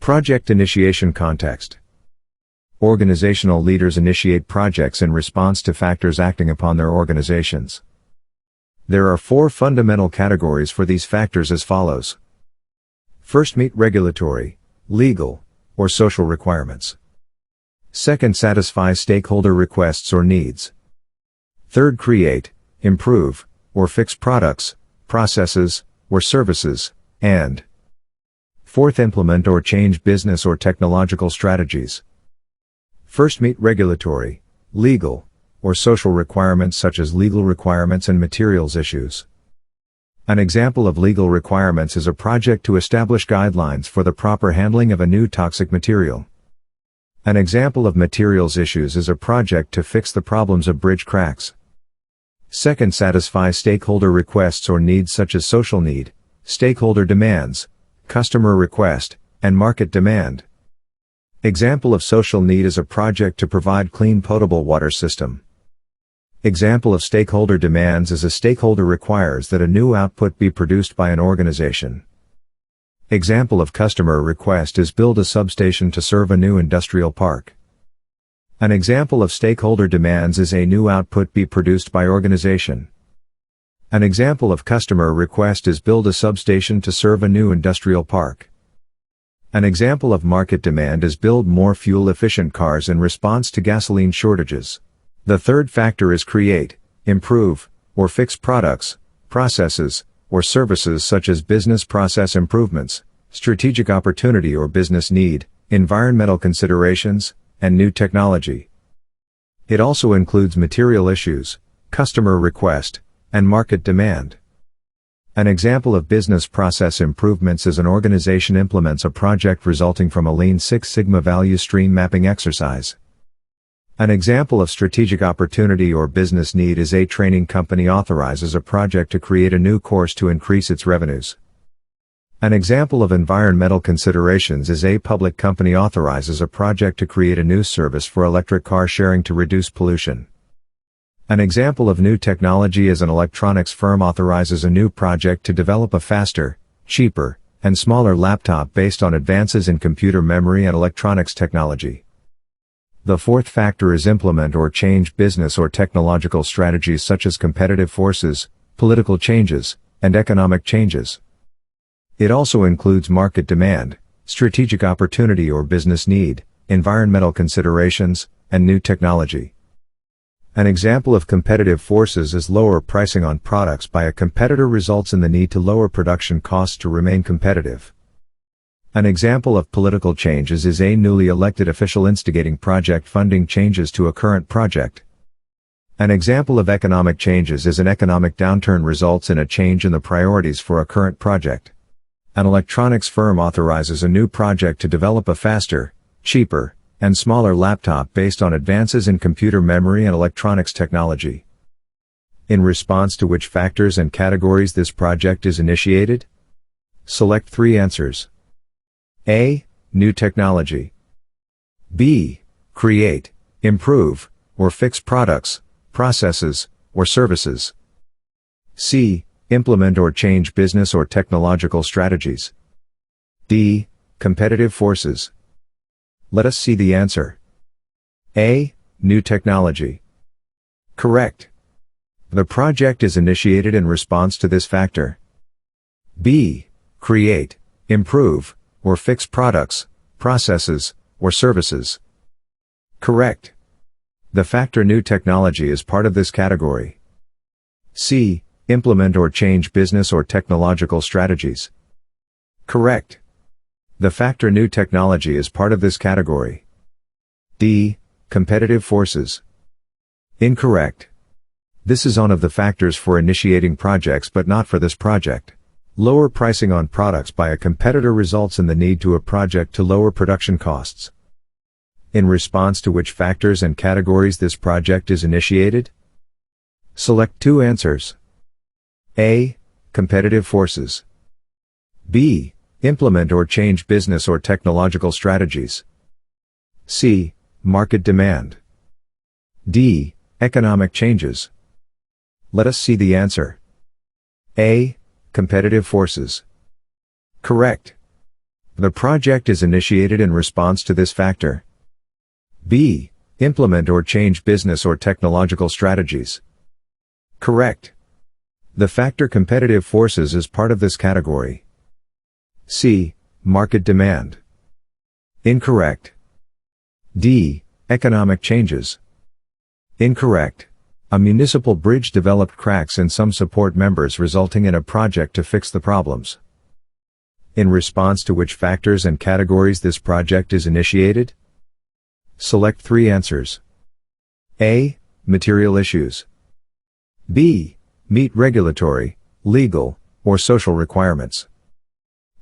Project initiation context. Organizational leaders initiate projects in response to factors acting upon their organizations. There are 4 fundamental categories for these factors as follows. First, meet regulatory, legal, or social requirements. Second, satisfy stakeholder requests or needs. Third, create, improve, or fix products, processes, or services, and fourth, implement or change business or technological strategies. First, meet regulatory, legal, or social requirements such as legal requirements and materials issues. An example of legal requirements is a project to establish guidelines for the proper handling of a new toxic material. An example of materials issues is a project to fix the problems of bridge cracks. Second, satisfy stakeholder requests or needs such as social need, stakeholder demands, customer request, and market demand. Example of social need is a project to provide clean potable water system. Example of stakeholder demands is a stakeholder requires that a new output be produced by an organization. Example of customer request is build a substation to serve a new industrial park. An example of stakeholder demands is a new output be produced by organization. An example of customer request is build a substation to serve a new industrial park. An example of market demand is build more fuel-efficient cars in response to gasoline shortages. The third factor is create, improve, or fix products, processes, or services such as business process improvements, strategic opportunity or business need, environmental considerations, and new technology. It also includes material issues, customer request, and market demand. An example of business process improvements is an organization implements a project resulting from a Lean Six Sigma value stream mapping exercise. An example of strategic opportunity or business need is a training company authorizes a project to create a new course to increase its revenues. An example of environmental considerations is a public company authorizes a project to create a new service for electric car sharing to reduce pollution. An example of new technology is an electronics firm authorizes a new project to develop a faster, cheaper, and smaller laptop based on advances in computer memory and electronics technology. The fourth factor is implement or change business or technological strategies such as competitive forces, political changes, and economic changes. It also includes market demand, strategic opportunity or business need, environmental considerations, and new technology. An example of competitive forces is lower pricing on products by a competitor results in the need to lower production costs to remain competitive. An example of political changes is a newly elected official instigating project funding changes to a current project. An example of economic changes is an economic downturn results in a change in the priorities for a current project. An electronics firm authorizes a new project to develop a faster, cheaper, and smaller laptop based on advances in computer memory and electronics technology. In response to which factors and categories this project is initiated? Select 3 answers. A. New technology. B. Create, improve, or fix products, processes, or services. C. Implement or change business or technological strategies. D. Competitive forces. Let us see the answer. A. New technology. Correct. The project is initiated in response to this factor. B. Create, improve, or fix products, processes, or services. Correct. The factor new technology is part of this category. C. Implement or change business or technological strategies. Correct. The factor new technology is part of this category. D. Competitive forces. Incorrect. This is one of the factors for initiating projects but not for this project. Lower pricing on products by a competitor results in the need to a project to lower production costs. In response to which factors and categories this project is initiated? Select 2 answers. A. Competitive forces. B. Implement or change business or technological strategies. C. Market demand. D. Economic changes. Let us see the answer. A. Competitive forces. Correct. The project is initiated in response to this factor. B. Implement or change business or technological strategies. Correct. The factor competitive forces is part of this category. C. Market demand. Incorrect. D. Economic changes. Incorrect. A municipal bridge developed cracks in some support members, resulting in a project to fix the problems. In response to which factors and categories this project is initiated? Select 3 answers. A. Material issues. B. Meet regulatory, legal, or social requirements.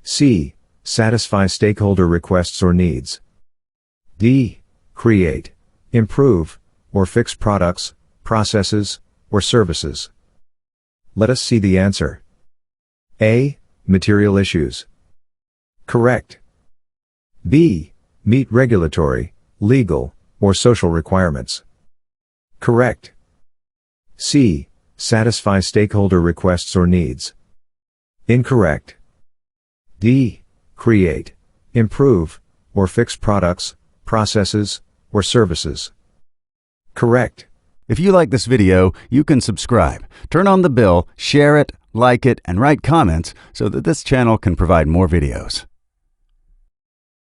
C. Satisfy stakeholder requests or needs. D. Create, improve, or fix products, processes, or services. Let us see the answer. A. Material issues. Correct. B. Meet regulatory, legal, or social requirements. Correct. C. Satisfy stakeholder requests or needs. Incorrect. D. Create, improve, or fix products, processes, or services. Correct. If you like this video, you can subscribe, turn on the bell, share it, like it, and write comments so that this channel can provide more videos.